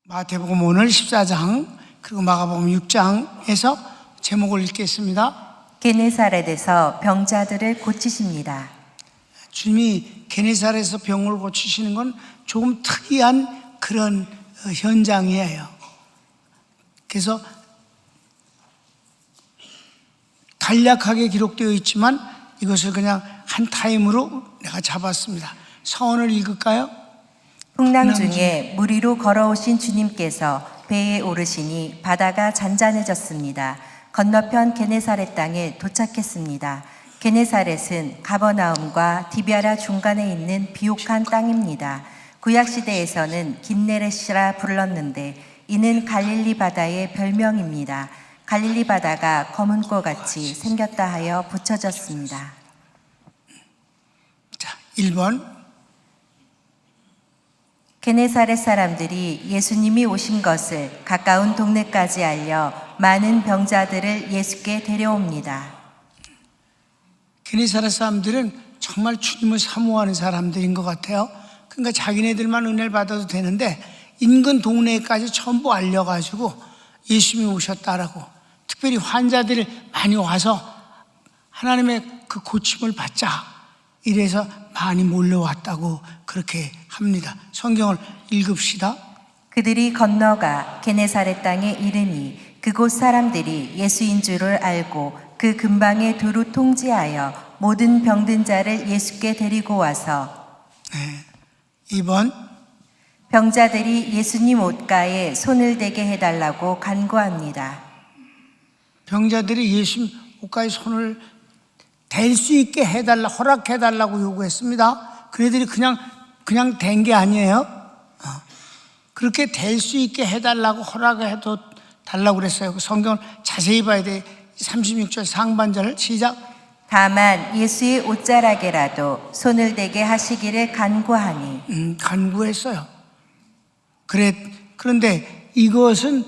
마태복음 오늘 14장 그리고 마가복음 6장에서 제목을 읽겠습니다. 게네사렛에서 병자들을 고치십니다. 주님이 게네사렛에서 병을 고치시는 건 조금 특이한 그런 현장이에요. 그래서 간략하게 기록되어 있지만 이것을 그냥 한 타임으로 내가 잡았습니다. 서원을 읽을까요? 풍랑 중에 물 위로 걸어오신 주님께서 배에 오르시니 바다가 잔잔해졌습니다. 건너편 게네사렛 땅에 도착했습니다. 게네사렛은 가버나움과 디비아라 중간에 있는 비옥한 땅입니다. 구약시대에서는 긴네렛이라 불렀는데 이는 갈릴리 바다의 별명입니다. 갈릴리 바다가 검은 꼬같이 생겼다 하여 붙여졌습니다. 자, 1번. 게네사렛 사람들이 예수님이 오신 것을 가까운 동네까지 알려 많은 병자들을 예수께 데려옵니다. 게네사렛 사람들은 정말 주님을 사모하는 사람들인 것 같아요. 그러니까 자기네들만 은혜를 받아도 되는데 인근 동네까지 전부 알려가지고 예수님이 오셨다라고, 특별히 환자들이 많이 와서 하나님의 그 고침을 받자 이래서 많이 몰려왔다고 그렇게 합니다. 성경을 읽읍시다. 그들이 건너가 게네사렛 땅에 이르니 그곳 사람들이 예수인 줄을 알고 그 근방에 두루 통지하여 모든 병든 자를 예수께 데리고 와서 2번. 병자들이 예수님 옷가에 손을 대게 해달라고 간구합니다. 병자들이 예수님 옷가에 손을 댈 수 있게 해달라, 허락해달라고 요구했습니다. 그네들이 그냥 댄 게 아니에요. 그렇게 될 수 있게 해달라고 허락해도 달라고 그랬어요. 그 성경을 자세히 봐야 돼. 36절 상반절 시작. 다만 예수의 옷자락에라도 손을 대게 하시기를 간구하니. 간구했어요. 그런데 이것은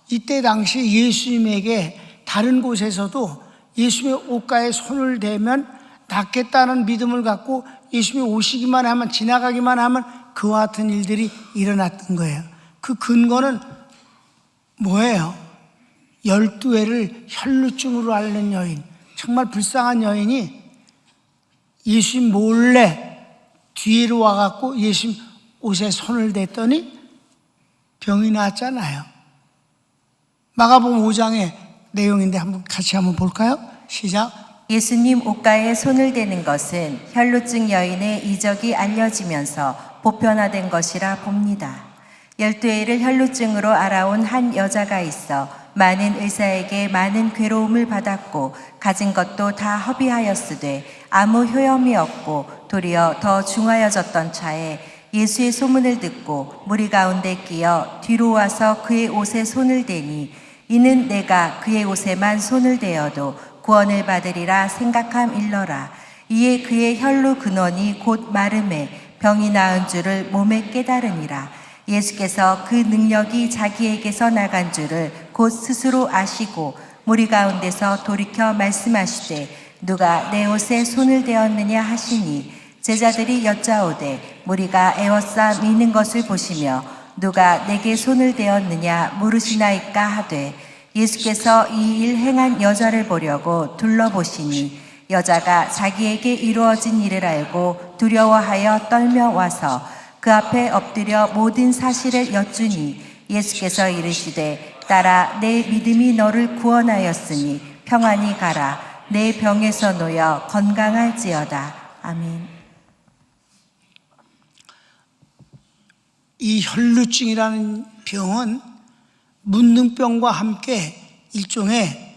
이때 당시 예수님에게 다른 곳에서도 예수님의 옷가에 손을 대면 낫겠다는 믿음을 갖고 예수님이 오시기만 하면, 지나가기만 하면 그와 같은 일들이 일어났던 거예요. 그 근거는 뭐예요? 12회를 혈루증으로 앓는 여인, 정말 불쌍한 여인이 예수님 몰래 뒤로 와갖고 예수님 옷에 손을 댔더니 병이 나았잖아요. 마가복음 5장의 내용인데 같이 한번 볼까요? 시작. 예수님 옷가에 손을 대는 것은 혈루증 여인의 이적이 알려지면서 보편화된 것이라 봅니다. 12회를 혈루증으로 알아온 한 여자가 있어 많은 의사에게 많은 괴로움을 받았고 가진 것도 다 허비하였으되 아무 효험이 없고 도리어 더 중하여졌던 차에 예수의 소문을 듣고 무리 가운데 끼어 뒤로 와서 그의 옷에 손을 대니 이는 내가 그의 옷에만 손을 대어도 구원을 받으리라 생각함 일러라. 이에 그의 혈루 근원이 곧 마름에 병이 나은 줄을 몸에 깨달으니라. 예수께서 그 능력이 자기에게서 나간 줄을 곧 스스로 아시고 무리 가운데서 돌이켜 말씀하시되 누가 내 옷에 손을 대었느냐 하시니 제자들이 여짜오되 무리가 에워싸 미는 것을 보시며 누가 내게 손을 대었느냐 물으시나이까 하되 예수께서 이 일 행한 여자를 보려고 둘러보시니 여자가 자기에게 이루어진 일을 알고 두려워하여 떨며 와서 그 앞에 엎드려 모든 사실을 여쭈니 예수께서 이르시되 딸아 내 믿음이 너를 구원하였으니 평안히 가라. 내 병에서 놓여 건강할지어다. 아멘. 이 혈루증이라는 병은 문둥병과 함께 일종의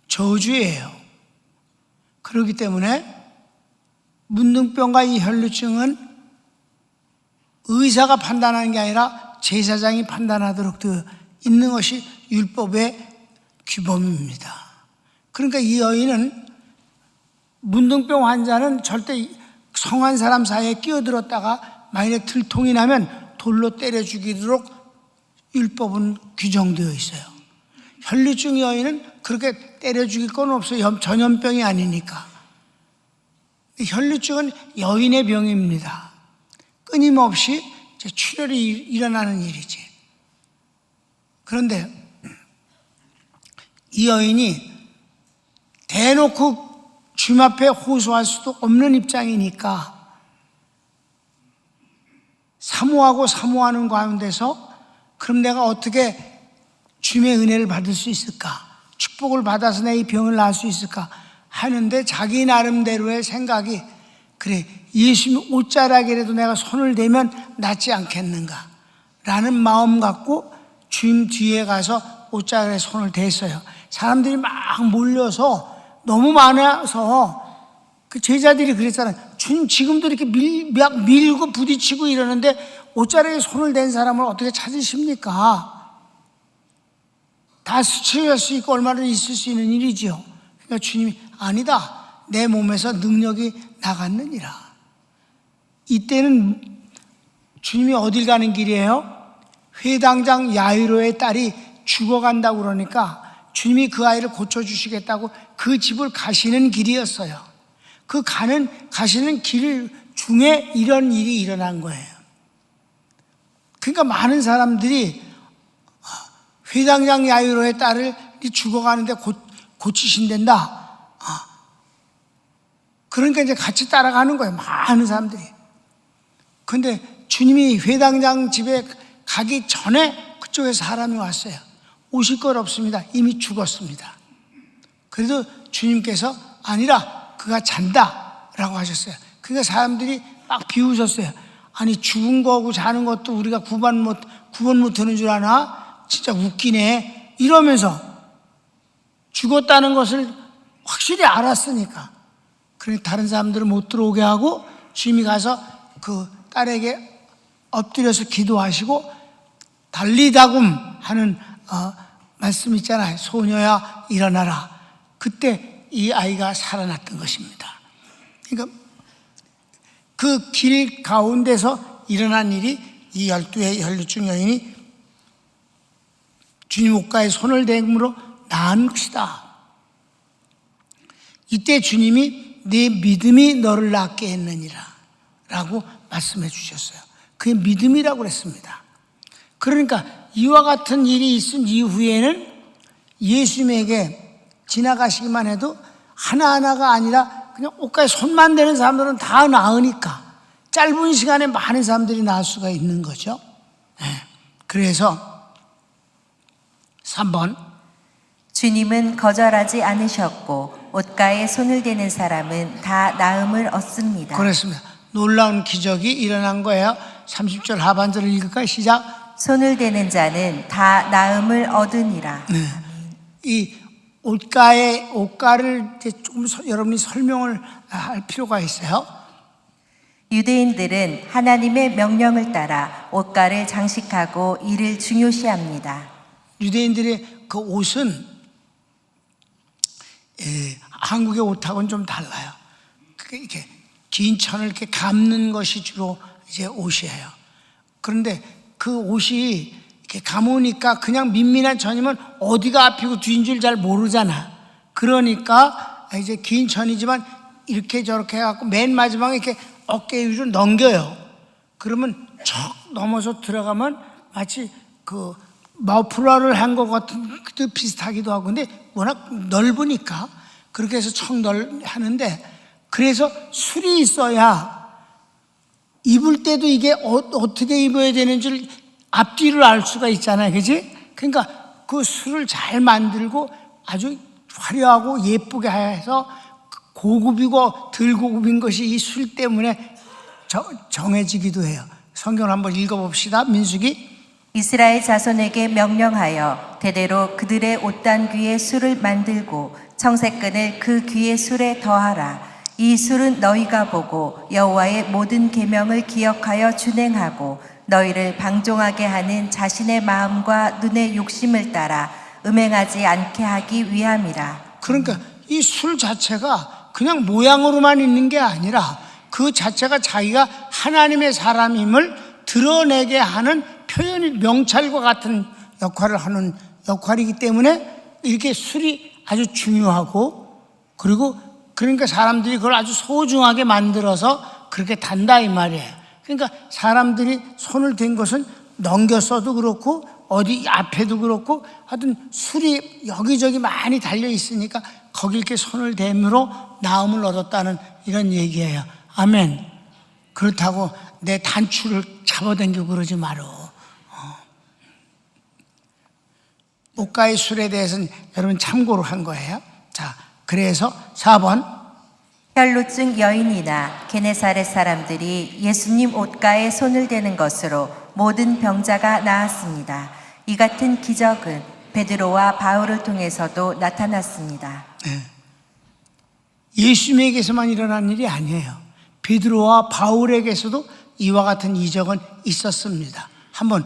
저주예요. 그렇기 때문에 문둥병과 이 혈루증은 의사가 판단하는 게 아니라 제사장이 판단하도록 되어 있는 것이 율법의 규범입니다. 그러니까 이 여인은, 문둥병 환자는 절대 성한 사람 사이에 끼어들었다가 만약에 들통이 나면 돌로 때려 죽이도록 율법은 규정되어 있어요. 혈루증 여인은 그렇게 때려 죽일 건 없어요. 전염병이 아니니까. 혈루증은 여인의 병입니다. 끊임없이 이제 출혈이 일어나는 일이지. 그런데 이 여인이 대놓고 주님 앞에 호소할 수도 없는 입장이니까 사모하는 가운데서 그럼 내가 어떻게 주님의 은혜를 받을 수 있을까? 축복을 받아서 내 이 병을 나을 수 있을까? 하는데 자기 나름대로의 생각이 그래 예수님 옷자락이라도 내가 손을 대면 낫지 않겠는가? 라는 마음 갖고 주님 뒤에 가서 옷자락에 손을 댔어요. 사람들이 막 몰려서 너무 많아서 그 제자들이 그랬잖아요. 주님 지금도 이렇게 밀고 부딪히고 이러는데 옷자락에 손을 댄 사람을 어떻게 찾으십니까? 다 수치할 수 있고 얼마나 있을 수 있는 일이지요. 그러니까 주님이 아니다. 내 몸에서 능력이 나갔느니라. 이때는 주님이 어딜 가는 길이에요? 회당장 야이로의 딸이 죽어간다고 그러니까 주님이 그 아이를 고쳐주시겠다고 그 집을 가시는 길이었어요. 그 가시는 길 중에 이런 일이 일어난 거예요. 그러니까 많은 사람들이 회당장 야이로의 딸이 죽어가는데 고치신댄다. 그러니까 이제 같이 따라가는 거예요. 많은 사람들이. 그런데 주님이 회당장 집에 가기 전에 그쪽에 사람이 왔어요. 오실 것 없습니다. 이미 죽었습니다. 그래도 주님께서 아니라 그가 잔다 라고 하셨어요. 그러니까 사람들이 막 비웃었어요. 아니 죽은 거하고 자는 것도 우리가 구분 못하는 줄 아나? 진짜 웃기네 이러면서 죽었다는 것을 확실히 알았으니까 그러니 다른 사람들을 못 들어오게 하고 주님이 가서 그 딸에게 엎드려서 기도하시고 달리다굼 하는 말씀 있잖아요. 소녀야 일어나라. 그때 이 아이가 살아났던 것입니다. 그러니까 그 길 가운데서 일어난 일이 이 12의 혈루증 여인이 주님 옷가에 손을 댐으로 나은 것이다. 이때 주님이 네 믿음이 너를 낫게 했느니라 라고 말씀해 주셨어요. 그게 믿음이라고 그랬습니다. 그러니까 이와 같은 일이 있은 이후에는 예수님에게 지나가시기만 해도 하나하나가 아니라 그냥 옷가에 손만 대는 사람들은 다 나으니까 짧은 시간에 많은 사람들이 나을 수가 있는 거죠. 그래서 3번 주님은 거절하지 않으셨고 옷가에 손을 대는 사람은 다 나음을 얻습니다. 그렇습니다. 놀라운 기적이 일어난 거예요. 30절 하반절을 읽을까요? 시작. 손을 대는 자는 다 나음을 얻으니라. 이 옷가를 이제 조금 여러분이 설명을 할 필요가 있어요. 유대인들은 하나님의 명령을 따라 옷가를 장식하고 이를 중요시합니다. 유대인들의 그 옷은 한국의 옷하고는 좀 달라요. 이렇게 긴 천을 이렇게 감는 것이 주로 이제 옷이에요. 그런데 그 옷이 이렇게 감으니까 그냥 민민한 천이면 어디가 앞이고 뒤인 줄 잘 모르잖아. 그러니까 이제 긴 천이지만 이렇게 저렇게 해갖고 맨 마지막에 이렇게 어깨 위로 넘겨요. 그러면 척 넘어서 들어가면 마치 그 머플러를 한 것 같은 그 비슷하기도 하고, 근데 워낙 넓으니까 그렇게 해서 척 하는데, 그래서 술이 있어야 입을 때도 이게 어떻게 입어야 되는 줄 앞뒤를 알 수가 있잖아요. 그지? 그러니까 그 술을 잘 만들고 아주 화려하고 예쁘게 해서 고급이고 덜 고급인 것이 이 술 때문에 정해지기도 해요. 성경을 한번 읽어봅시다. 민수기. 이스라엘 자손에게 명령하여 대대로 그들의 옷단 귀에 술을 만들고 청색끈을 그 귀의 술에 더하라. 이 술은 너희가 보고 여호와의 모든 계명을 기억하여 준행하고 너희를 방종하게 하는 자신의 마음과 눈의 욕심을 따라 음행하지 않게 하기 위함이라. 그러니까 이 술 자체가 그냥 모양으로만 있는 게 아니라 그 자체가 자기가 하나님의 사람임을 드러내게 하는 표현이 명찰과 같은 역할을 하는 역할이기 때문에 이렇게 술이 아주 중요하고, 그리고 그러니까 사람들이 그걸 아주 소중하게 만들어서 그렇게 단다 이 말이에요. 그러니까 사람들이 손을 댄 것은 넘겼어도 그렇고 어디 앞에도 그렇고 하여튼 술이 여기저기 많이 달려 있으니까 거기 이렇게 손을 댐으로 나음을 얻었다는 이런 얘기예요. 아멘. 그렇다고 내 단추를 잡아당기고 그러지 마라. 옷가의 술에 대해서는 여러분 참고로 한 거예요. 자, 그래서 4번 혈루증 여인이나 게네사렛 사람들이 예수님 옷가에 손을 대는 것으로 모든 병자가 나았습니다. 이 같은 기적은 베드로와 바울을 통해서도 나타났습니다. 예수님에게서만 일어난 일이 아니에요. 베드로와 바울에게서도 이와 같은 이적은 있었습니다. 한번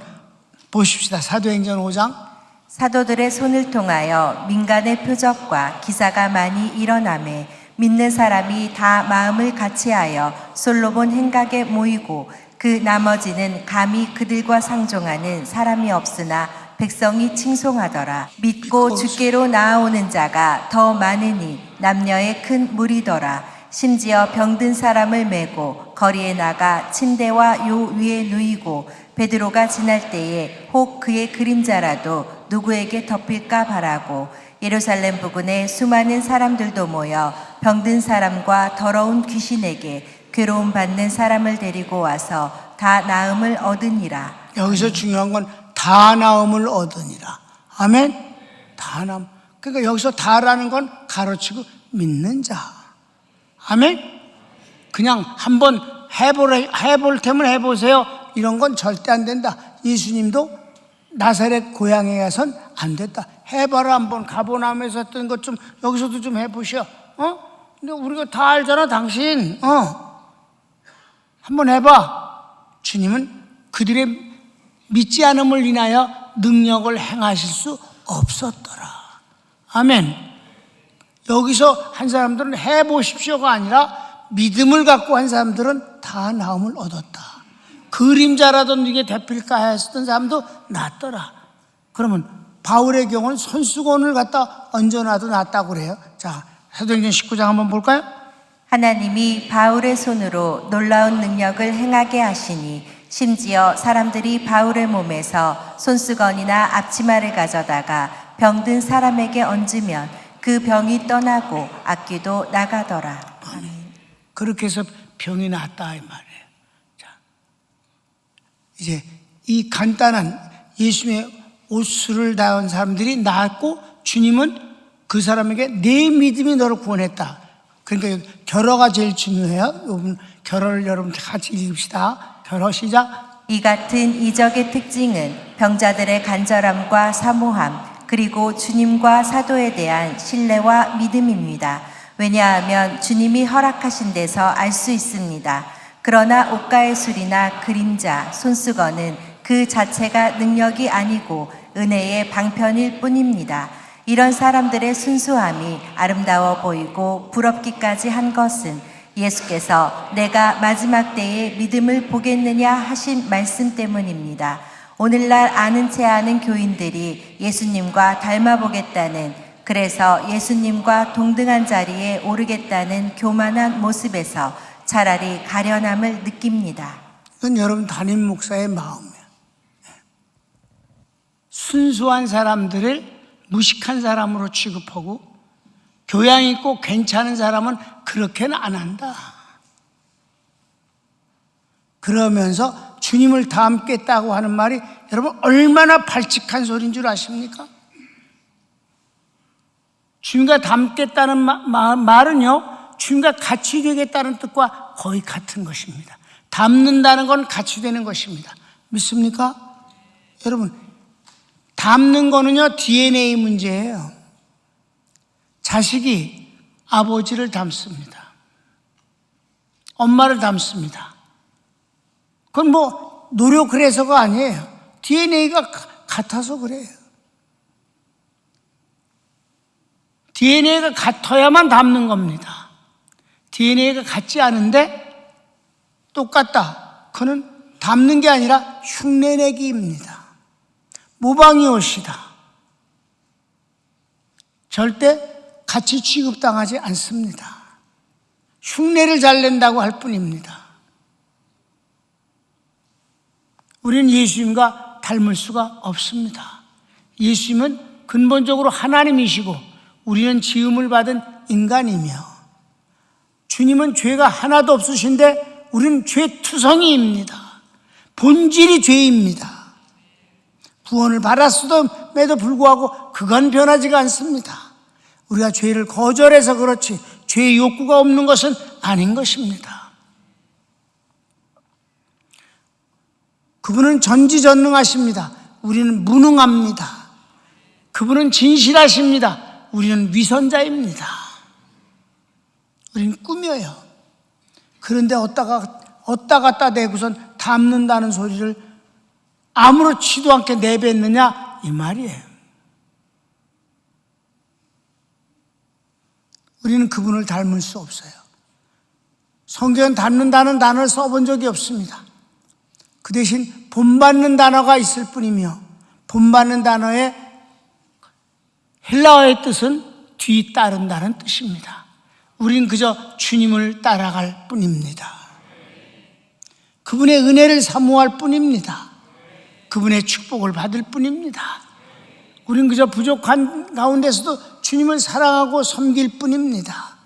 보십시다. 사도행전 5장. 사도들의 손을 통하여 민간의 표적과 기사가 많이 일어나매 믿는 사람이 다 마음을 같이하여 솔로몬 행각에 모이고 그 나머지는 감히 그들과 상종하는 사람이 없으나 백성이 칭송하더라. 믿고 주께로 나아오는 자가 더 많으니 남녀의 큰 무리더라. 심지어 병든 사람을 메고 거리에 나가 침대와 요 위에 누이고 베드로가 지날 때에 혹 그의 그림자라도 누구에게 덮일까 바라고 예루살렘 부근에 수많은 사람들도 모여 병든 사람과 더러운 귀신에게 괴로움 받는 사람을 데리고 와서 다 나음을 얻으니라. 여기서 중요한 건 다 나음을 얻으니라. 아멘. 다 나음. 그러니까 여기서 다라는 건 가로치고 믿는 자. 아멘. 그냥 한번 해볼 테면 해보세요. 이런 건 절대 안 된다. 예수님도 나사렛 고향에 가선 안 됐다. 해봐라. 한번 가보나면서 했던 것 좀 여기서도 좀 해보셔. 근데 우리가 다 알잖아, 당신. 한번 해봐. 주님은 그들의 믿지 않음을 인하여 능력을 행하실 수 없었더라. 아멘. 여기서 한 사람들은 해보십시오가 아니라 믿음을 갖고 한 사람들은 다 나음을 얻었다. 그림자라도 이게 대필까 했던 사람도 낫더라. 그러면 바울의 경우는 손수건을 갖다 얹어놔도 낫다고 그래요. 자, 사도행전 19장 한번 볼까요? 하나님이 바울의 손으로 놀라운 능력을 행하게 하시니 심지어 사람들이 바울의 몸에서 손수건이나 앞치마를 가져다가 병든 사람에게 얹으면 그 병이 떠나고 악귀도 나가더라. 아멘. 그렇게 해서 병이 낫다 이 말이에요. 자, 이제 이 간단한 예수님의 옷수를 다한 사람들이 나았고 주님은 그 사람에게 내 믿음이 너를 구원했다. 그러니까 결어가 제일 중요해요. 여러분 결어를 여러분 같이 읽읍시다. 결어 시작. 이 같은 이적의 특징은 병자들의 간절함과 사모함 그리고 주님과 사도에 대한 신뢰와 믿음입니다. 왜냐하면 주님이 허락하신 데서 알 수 있습니다. 그러나 옷가의 술이나 그림자, 손수건은 그 자체가 능력이 아니고 은혜의 방편일 뿐입니다. 이런 사람들의 순수함이 아름다워 보이고 부럽기까지 한 것은 예수께서 내가 마지막 때에 믿음을 보겠느냐 하신 말씀 때문입니다. 오늘날 아는 체 아는 교인들이 예수님과 닮아보겠다는, 그래서 예수님과 동등한 자리에 오르겠다는 교만한 모습에서 차라리 가련함을 느낍니다. 이건 여러분 담임 목사의 마음이에요. 순수한 사람들을 무식한 사람으로 취급하고 교양 있고 괜찮은 사람은 그렇게는 안 한다. 그러면서 주님을 닮겠다고 하는 말이 여러분 얼마나 발칙한 소리인 줄 아십니까? 주님과 닮겠다는 말은요, 주님과 같이 되겠다는 뜻과 거의 같은 것입니다. 닮는다는 건 같이 되는 것입니다. 믿습니까? 여러분, 닮는 거는요, DNA 문제예요. 자식이 아버지를 닮습니다. 엄마를 닮습니다. 그건 뭐 노력을 해서가 아니에요. DNA가 같아서 그래요. DNA가 같아야만 닮는 겁니다. DNA가 같지 않은데 똑같다. 그는 닮는 게 아니라 흉내내기입니다. 모방이 옳시다. 절대 같이 취급당하지 않습니다. 흉내를 잘 낸다고 할 뿐입니다. 우리는 예수님과 닮을 수가 없습니다. 예수님은 근본적으로 하나님이시고 우리는 지음을 받은 인간이며, 주님은 죄가 하나도 없으신데 우리는 죄투성이입니다. 본질이 죄입니다. 구원을 받았음에도 불구하고 그건 변하지가 않습니다. 우리가 죄를 거절해서 그렇지 죄의 욕구가 없는 것은 아닌 것입니다. 그분은 전지전능하십니다. 우리는 무능합니다. 그분은 진실하십니다. 우리는 위선자입니다. 우리는 꾸며요. 그런데 어디다 갖다 대고선 닮는다는 소리를 아무렇지도 않게 내뱉느냐 이 말이에요. 우리는 그분을 닮을 수 없어요. 성경은 닮는다는 단어를 써본 적이 없습니다. 그 대신 본받는 단어가 있을 뿐이며, 본받는 단어의 헬라어의 뜻은 뒤따른다는 뜻입니다. 우린 그저 주님을 따라갈 뿐입니다. 그분의 은혜를 사모할 뿐입니다. 그분의 축복을 받을 뿐입니다. 우린 그저 부족한 가운데서도 주님을 사랑하고 섬길 뿐입니다.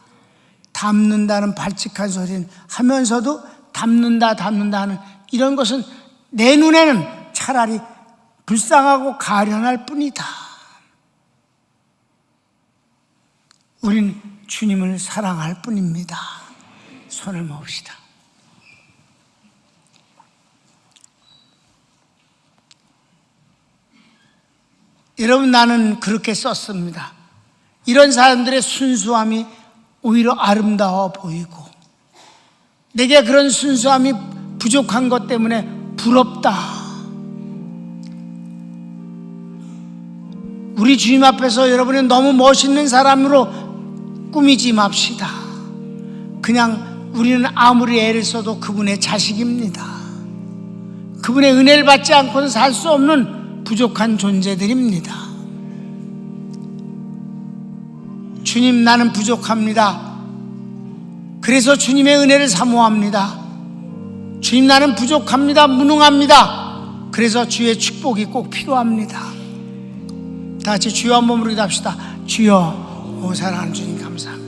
닮는다는 발칙한 소리는 하면서도 닮는다 하는 이런 것은 내 눈에는 차라리 불쌍하고 가련할 뿐이다. 우린 주님을 사랑할 뿐입니다. 손을 모읍시다. 여러분, 나는 그렇게 썼습니다. 이런 사람들의 순수함이 오히려 아름다워 보이고, 내게 그런 순수함이 부족한 것 때문에 부럽다. 우리 주님 앞에서 여러분은 너무 멋있는 사람으로 꾸미지 맙시다. 그냥 우리는 아무리 애를 써도 그분의 자식입니다. 그분의 은혜를 받지 않고는 살 수 없는 부족한 존재들입니다. 주님, 나는 부족합니다. 그래서 주님의 은혜를 사모합니다. 주님, 나는 부족합니다. 무능합니다. 그래서 주의 축복이 꼭 필요합니다. 다 같이 주여 한 몸으로 기도합시다. 주여, 오 사랑하는 주님 감사합니다.